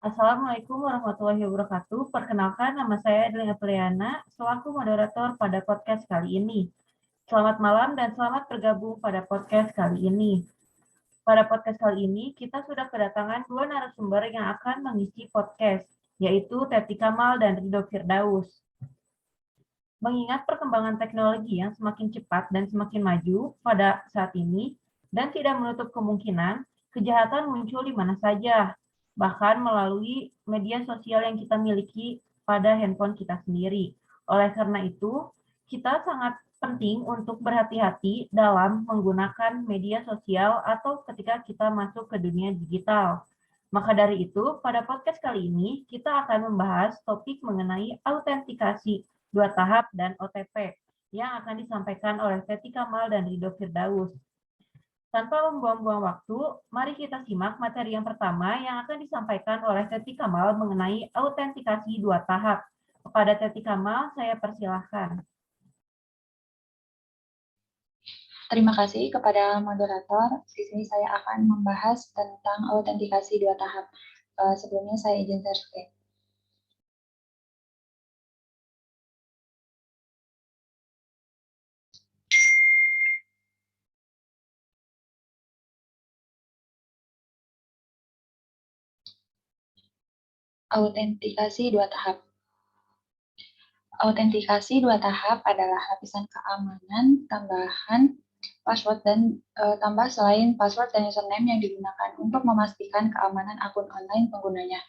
Assalamualaikum warahmatullahi wabarakatuh. Perkenalkan, nama saya Adelia Apriliana, selaku moderator pada podcast kali ini. Selamat malam dan selamat bergabung pada podcast kali ini. Pada podcast kali ini, kita sudah kedatangan dua narasumber yang akan mengisi podcast, yaitu Teti Kamal dan Ridho Firdaus. Mengingat perkembangan teknologi yang semakin cepat dan semakin maju pada saat ini, dan tidak menutup kemungkinan kejahatan muncul di mana saja, bahkan melalui media sosial yang kita miliki pada handphone kita sendiri. Oleh karena itu, kita sangat penting untuk berhati-hati dalam menggunakan media sosial atau ketika kita masuk ke dunia digital. Maka dari itu, pada podcast kali ini, kita akan membahas topik mengenai autentikasi dua tahap dan OTP yang akan disampaikan oleh Teti Kamal dan Ridho Firdaus. Tanpa membuang-buang waktu, mari kita simak materi yang pertama yang akan disampaikan oleh Teti Kamal mengenai autentikasi dua tahap. Kepada Teti Kamal, saya persilahkan. Terima kasih kepada moderator. Di sini saya akan membahas tentang autentikasi dua tahap. Sebelumnya saya izin share screen. Autentikasi dua tahap. Autentikasi dua tahap adalah lapisan keamanan tambahan password dan tambah selain password dan username yang digunakan untuk memastikan keamanan akun online penggunanya.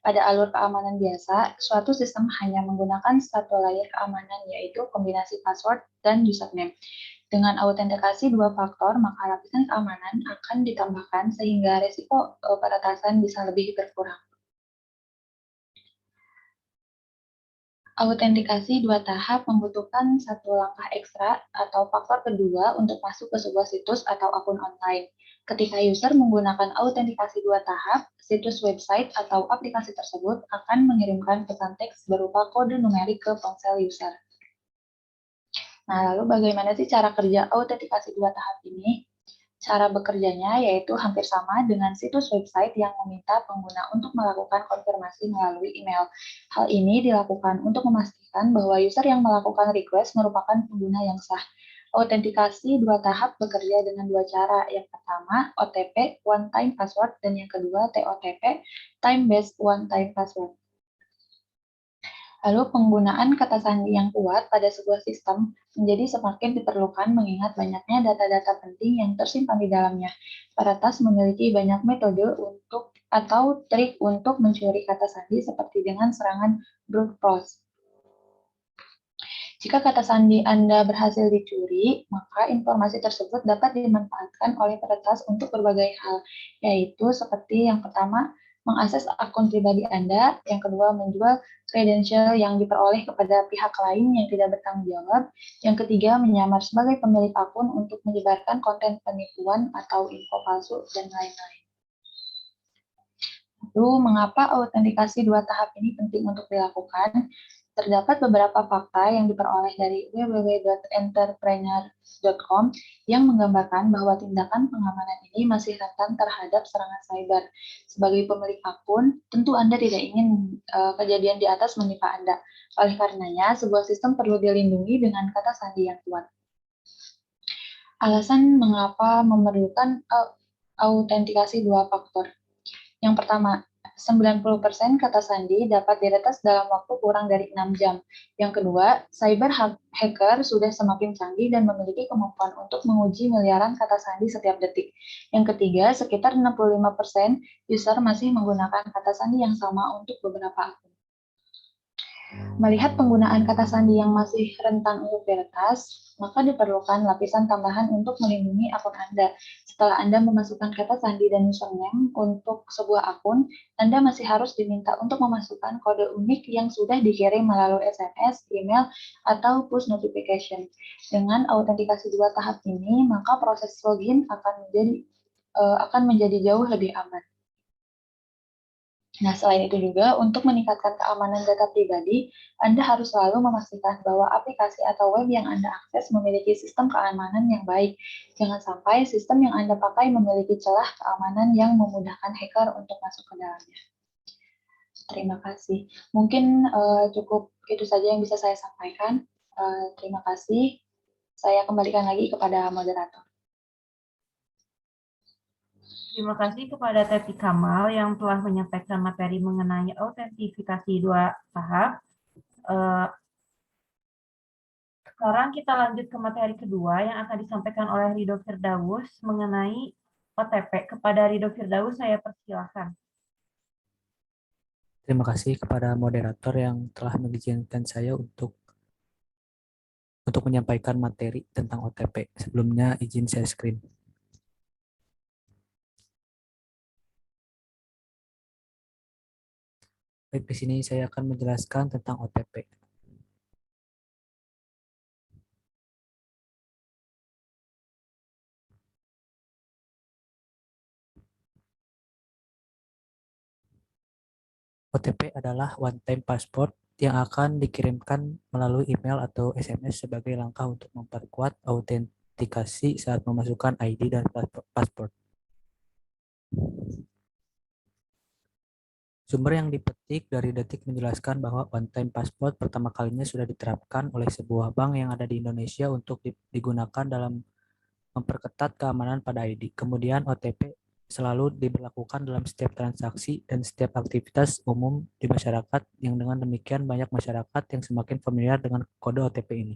Pada alur keamanan biasa, suatu sistem hanya menggunakan satu layer keamanan, yaitu kombinasi password dan username. Dengan autentikasi dua faktor, maka lapisan keamanan akan ditambahkan sehingga resiko peretasan bisa lebih berkurang. Autentikasi dua tahap membutuhkan satu langkah ekstra atau faktor kedua untuk masuk ke sebuah situs atau akun online. Ketika user menggunakan autentikasi dua tahap, situs website atau aplikasi tersebut akan mengirimkan pesan teks berupa kode numerik ke ponsel user. Nah, lalu bagaimana sih cara kerja autentikasi dua tahap ini? Cara bekerjanya yaitu hampir sama dengan situs website yang meminta pengguna untuk melakukan konfirmasi melalui email. Hal ini dilakukan untuk memastikan bahwa user yang melakukan request merupakan pengguna yang sah. Autentikasi dua tahap bekerja dengan dua cara. Yang pertama, OTP, One Time Password, dan yang kedua, TOTP, Time Based One Time Password. Lalu penggunaan kata sandi yang kuat pada sebuah sistem menjadi semakin diperlukan mengingat banyaknya data-data penting yang tersimpan di dalamnya. Peretas memiliki banyak metode atau trik untuk mencuri kata sandi seperti dengan serangan brute force. Jika kata sandi Anda berhasil dicuri, maka informasi tersebut dapat dimanfaatkan oleh peretas untuk berbagai hal, yaitu seperti yang pertama, mengakses akun pribadi Anda, yang kedua, menjual kredensial yang diperoleh kepada pihak lain yang tidak bertanggung jawab, yang ketiga, menyamar sebagai pemilik akun untuk menyebarkan konten penipuan atau info palsu, dan lain-lain. Lalu, mengapa autentikasi dua tahap ini penting untuk dilakukan? Terdapat beberapa fakta yang diperoleh dari www.entrepreneur.com yang menggambarkan bahwa tindakan pengamanan ini masih rentan terhadap serangan cyber. Sebagai pemilik akun, tentu Anda tidak ingin kejadian di atas menimpa Anda. Oleh karenanya, sebuah sistem perlu dilindungi dengan kata sandi yang kuat. Alasan mengapa memerlukan autentikasi dua faktor. Yang pertama, 90% kata sandi dapat diretas dalam waktu kurang dari 6 jam. Yang kedua, cyber hacker sudah semakin canggih dan memiliki kemampuan untuk menguji miliaran kata sandi setiap detik. Yang ketiga, sekitar 65% user masih menggunakan kata sandi yang sama untuk beberapa akun. Melihat penggunaan kata sandi yang masih rentan untuk diretas, maka diperlukan lapisan tambahan untuk melindungi akun Anda. Setelah Anda memasukkan kata sandi dan username untuk sebuah akun, Anda masih harus diminta untuk memasukkan kode unik yang sudah dikirim melalui SMS, email, atau push notification. Dengan autentikasi dua tahap ini, maka proses login akan menjadi jauh lebih aman. Nah, selain itu juga, untuk meningkatkan keamanan data pribadi, Anda harus selalu memastikan bahwa aplikasi atau web yang Anda akses memiliki sistem keamanan yang baik. Jangan sampai sistem yang Anda pakai memiliki celah keamanan yang memudahkan hacker untuk masuk ke dalamnya. Terima kasih. Mungkin cukup itu saja yang bisa saya sampaikan. Terima kasih. Saya kembalikan lagi kepada moderator. Terima kasih kepada Teti Kamal yang telah menyampaikan materi mengenai autentifikasi dua tahap. Sekarang kita lanjut ke materi kedua yang akan disampaikan oleh Ridho Firdaus mengenai OTP. Kepada Ridho Firdaus, saya persilahkan. Terima kasih kepada moderator yang telah mengizinkan saya untuk menyampaikan materi tentang OTP. Sebelumnya izin share screen. Baik, di sini saya akan menjelaskan tentang OTP. OTP adalah one time password yang akan dikirimkan melalui email atau SMS sebagai langkah untuk memperkuat autentikasi saat memasukkan ID dan password. Sumber yang dipetik dari Detik menjelaskan bahwa one time password pertama kalinya sudah diterapkan oleh sebuah bank yang ada di Indonesia untuk digunakan dalam memperketat keamanan pada ID. Kemudian OTP selalu diberlakukan dalam setiap transaksi dan setiap aktivitas umum di masyarakat, yang dengan demikian banyak masyarakat yang semakin familiar dengan kode OTP ini.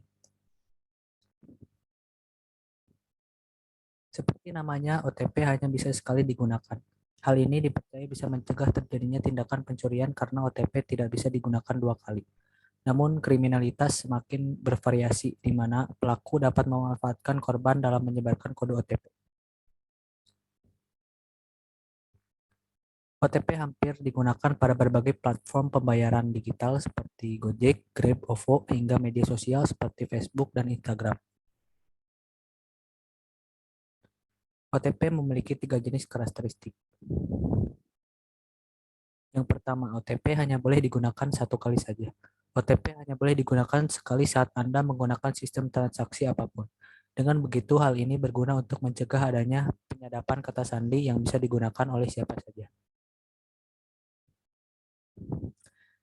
Seperti namanya, OTP hanya bisa sekali digunakan. Hal ini dipercaya bisa mencegah terjadinya tindakan pencurian karena OTP tidak bisa digunakan dua kali. Namun kriminalitas semakin bervariasi, di mana pelaku dapat memanfaatkan korban dalam menyebarkan kode OTP. OTP hampir digunakan pada berbagai platform pembayaran digital seperti Gojek, Grab, OVO, hingga media sosial seperti Facebook dan Instagram. OTP memiliki 3 jenis karakteristik. Yang pertama, OTP hanya boleh digunakan satu kali saja. OTP hanya boleh digunakan sekali saat Anda menggunakan sistem transaksi apapun. Dengan begitu, hal ini berguna untuk mencegah adanya penyadapan kata sandi yang bisa digunakan oleh siapa saja.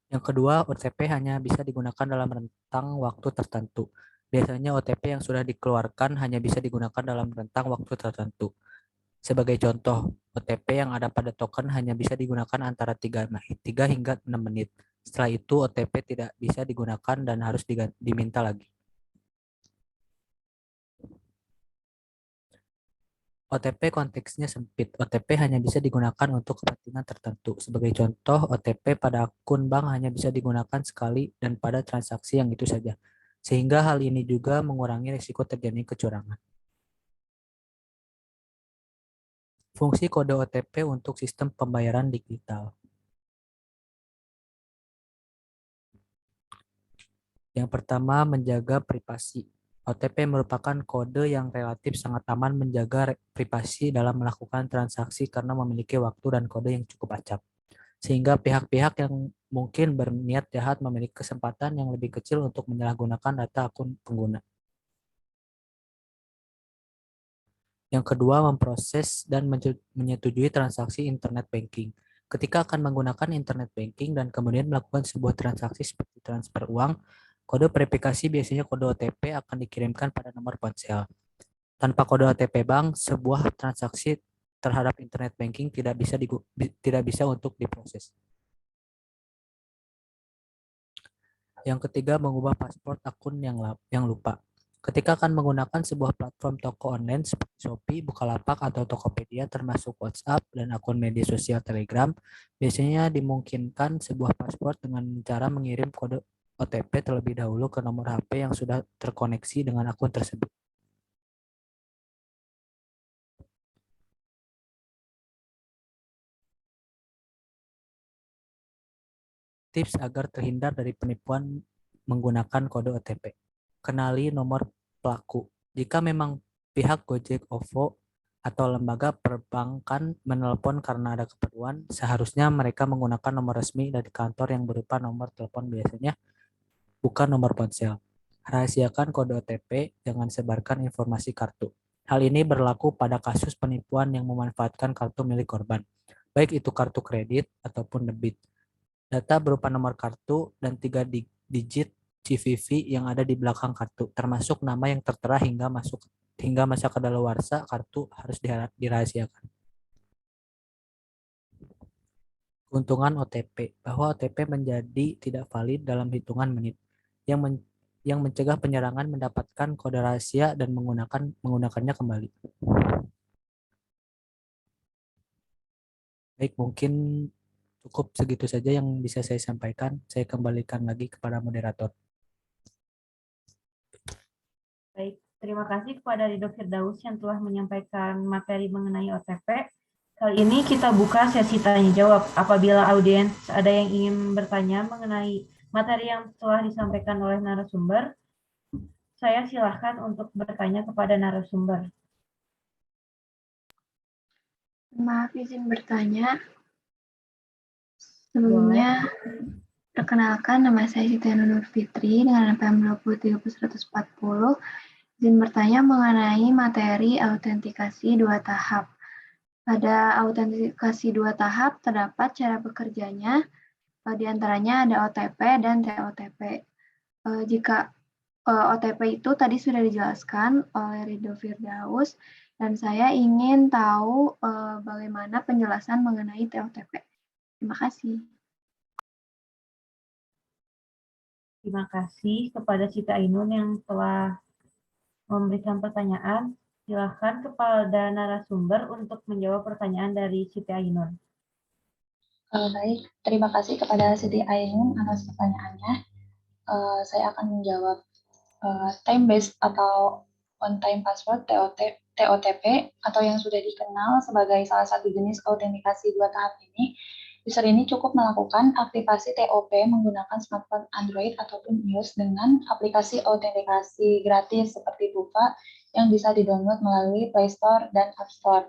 Yang kedua, OTP hanya bisa digunakan dalam rentang waktu tertentu. Biasanya OTP yang sudah dikeluarkan hanya bisa digunakan dalam rentang waktu tertentu. Sebagai contoh, OTP yang ada pada token hanya bisa digunakan antara 3 hingga 6 menit. Setelah itu, OTP tidak bisa digunakan dan harus diminta lagi. OTP konteksnya sempit. OTP hanya bisa digunakan untuk kepentingan tertentu. Sebagai contoh, OTP pada akun bank hanya bisa digunakan sekali dan pada transaksi yang itu saja. Sehingga hal ini juga mengurangi risiko terjadi kecurangan. Fungsi kode OTP untuk sistem pembayaran digital. Yang pertama, menjaga privasi. OTP merupakan kode yang relatif sangat aman menjaga privasi dalam melakukan transaksi karena memiliki waktu dan kode yang cukup acak. Sehingga pihak-pihak yang mungkin berniat jahat memiliki kesempatan yang lebih kecil untuk menyalahgunakan data akun pengguna. Yang kedua, memproses dan menyetujui transaksi internet banking. Ketika akan menggunakan internet banking dan kemudian melakukan sebuah transaksi seperti transfer uang, kode verifikasi biasanya kode OTP akan dikirimkan pada nomor ponsel. Tanpa kode OTP bank, sebuah transaksi terhadap internet banking tidak bisa untuk diproses. Yang ketiga, mengubah password akun yang lupa. Ketika akan menggunakan sebuah platform toko online seperti Shopee, Bukalapak, atau Tokopedia termasuk WhatsApp dan akun media sosial Telegram, biasanya dimungkinkan sebuah password dengan cara mengirim kode OTP terlebih dahulu ke nomor HP yang sudah terkoneksi dengan akun tersebut. Tips agar terhindar dari penipuan menggunakan kode OTP. Kenali nomor pelaku. Jika memang pihak Gojek, OVO, atau lembaga perbankan menelpon karena ada keperluan, seharusnya mereka menggunakan nomor resmi dari kantor yang berupa nomor telepon biasanya, bukan nomor ponsel. Rahasiakan kode OTP, jangan sebarkan informasi kartu. Hal ini berlaku pada kasus penipuan yang memanfaatkan kartu milik korban, baik itu kartu kredit ataupun debit. Data berupa nomor kartu dan 3 digit CVV yang ada di belakang kartu, termasuk nama yang tertera hingga masa kadaluarsa kartu harus dirahasiakan. Keuntungan OTP, bahwa OTP menjadi tidak valid dalam hitungan menit, yang mencegah penyerangan mendapatkan kode rahasia dan menggunakannya kembali. Baik, mungkin cukup segitu saja yang bisa saya sampaikan. Saya kembalikan lagi kepada moderator. Baik, terima kasih kepada Ridho Firdaus yang telah menyampaikan materi mengenai OTP. Kali ini kita buka sesi tanya jawab. Apabila audiens ada yang ingin bertanya mengenai materi yang telah disampaikan oleh narasumber, saya silahkan untuk bertanya kepada narasumber. Maaf izin bertanya. Sebelumnya, perkenalkan nama saya Siti Nur Fitri dengan NPM 2030140. Izin bertanya mengenai materi autentikasi 2 tahap. Pada autentikasi 2 tahap terdapat cara bekerjanya, di antaranya ada OTP dan TOTP. Jika OTP itu tadi sudah dijelaskan oleh Ridho Firdaus, dan saya ingin tahu bagaimana penjelasan mengenai TOTP. Terima kasih. Terima kasih kepada Siti Ainun yang telah memberikan pertanyaan. Silakan kepada narasumber untuk menjawab pertanyaan dari Siti Ainun. Baik, terima kasih kepada Siti Ainun atas pertanyaannya. Saya akan menjawab time-based atau on-time password TOTP atau yang sudah dikenal sebagai salah satu jenis autentikasi 2 tahap ini. User ini cukup melakukan aktivasi TOP menggunakan smartphone Android ataupun iOS dengan aplikasi autentikasi gratis seperti Tufa yang bisa di-download melalui Play Store dan App Store.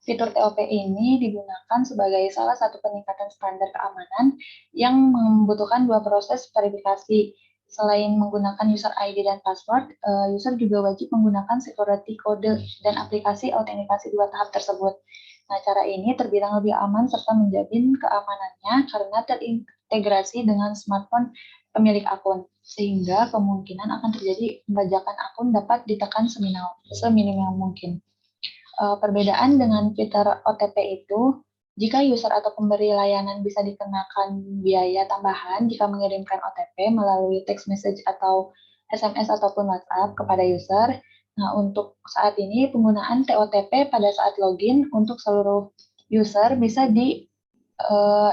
Fitur TOP ini digunakan sebagai salah satu peningkatan standar keamanan yang membutuhkan 2 proses verifikasi. Selain menggunakan user ID dan password, user juga wajib menggunakan security code dan aplikasi autentikasi 2 tahap tersebut. Nah, cara ini terbilang lebih aman serta menjamin keamanannya karena terintegrasi dengan smartphone pemilik akun, sehingga kemungkinan akan terjadi pembajakan akun dapat ditekan seminimal mungkin. Perbedaan dengan fitur OTP itu, jika user atau pemberi layanan bisa dikenakan biaya tambahan jika mengirimkan OTP melalui text message atau SMS ataupun WhatsApp kepada user. Nah, untuk saat ini penggunaan TOTP pada saat login untuk seluruh user bisa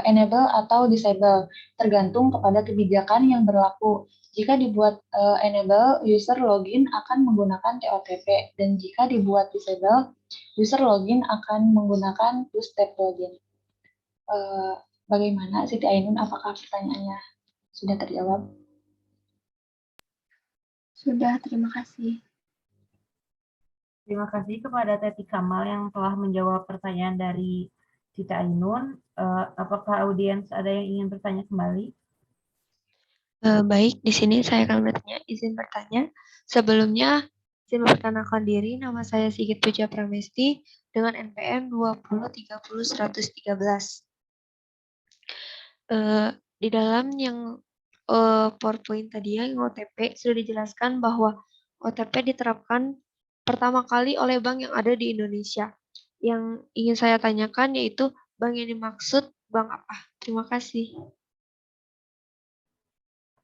enable atau disable, tergantung kepada kebijakan yang berlaku. Jika dibuat enable, user login akan menggunakan TOTP, dan jika dibuat disable, user login akan menggunakan two-step login. Bagaimana Siti Ainun, apakah pertanyaannya sudah terjawab? Sudah, terima kasih. Terima kasih kepada Teti Kamal yang telah menjawab pertanyaan dari Siti Ainun. Apakah audiens ada yang ingin bertanya kembali? Baik, di sini saya akan izin bertanya. Sebelumnya, izin memperkenalkan diri, nama saya Sigit Puja Pramesti dengan NPM 20300113. Di dalam yang PowerPoint tadi yang OTP sudah dijelaskan bahwa OTP diterapkan pertama kali oleh bank yang ada di Indonesia. Yang ingin saya tanyakan yaitu bank yang dimaksud bank apa? Terima kasih.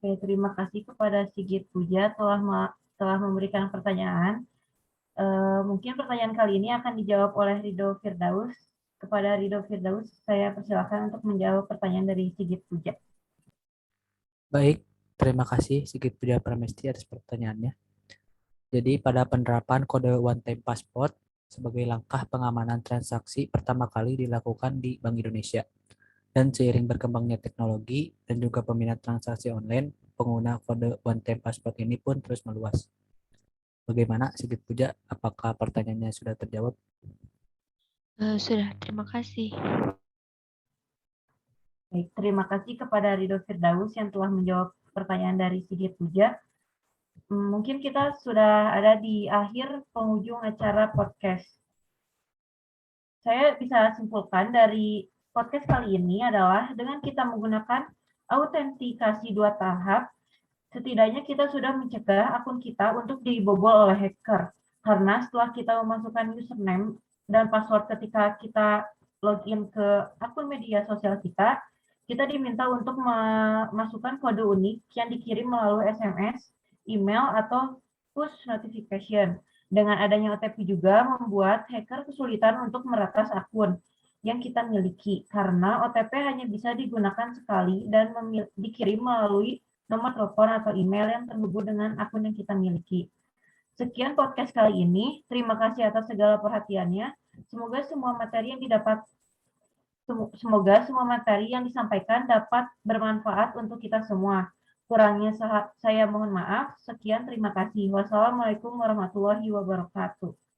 Oke, terima kasih kepada Sigit Puja telah memberikan pertanyaan. Mungkin pertanyaan kali ini akan dijawab oleh Ridho Firdaus. Kepada Ridho Firdaus, saya persilakan untuk menjawab pertanyaan dari Sigit Puja. Baik, terima kasih Sigit Puja Pramesti atas pertanyaannya. Jadi pada penerapan kode one time password sebagai langkah pengamanan transaksi pertama kali dilakukan di Bank Indonesia. Dan seiring berkembangnya teknologi dan juga peminat transaksi online, pengguna kode one time password ini pun terus meluas. Bagaimana Sigit Puja? Apakah pertanyaannya sudah terjawab? Sudah, terima kasih. Baik, terima kasih kepada Ridho Firdaus yang telah menjawab pertanyaan dari Sigit Puja. Mungkin kita sudah ada di akhir penghujung acara podcast. Saya bisa simpulkan dari podcast kali ini adalah dengan kita menggunakan autentikasi 2 tahap, setidaknya kita sudah mencegah akun kita untuk dibobol oleh hacker. Karena setelah kita memasukkan username dan password ketika kita login ke akun media sosial kita diminta untuk memasukkan kode unik yang dikirim melalui SMS, email, atau push notification. Dengan adanya OTP juga membuat hacker kesulitan untuk meretas akun yang kita miliki, karena OTP hanya bisa digunakan sekali dan dikirim melalui nomor telepon atau email yang terhubung dengan akun yang kita miliki. Sekian podcast kali ini. Terima kasih atas segala perhatiannya. Semoga semua materi yang disampaikan dapat bermanfaat untuk kita semua. Kurangnya saya mohon maaf. Sekian, terima kasih. Wassalamualaikum warahmatullahi wabarakatuh.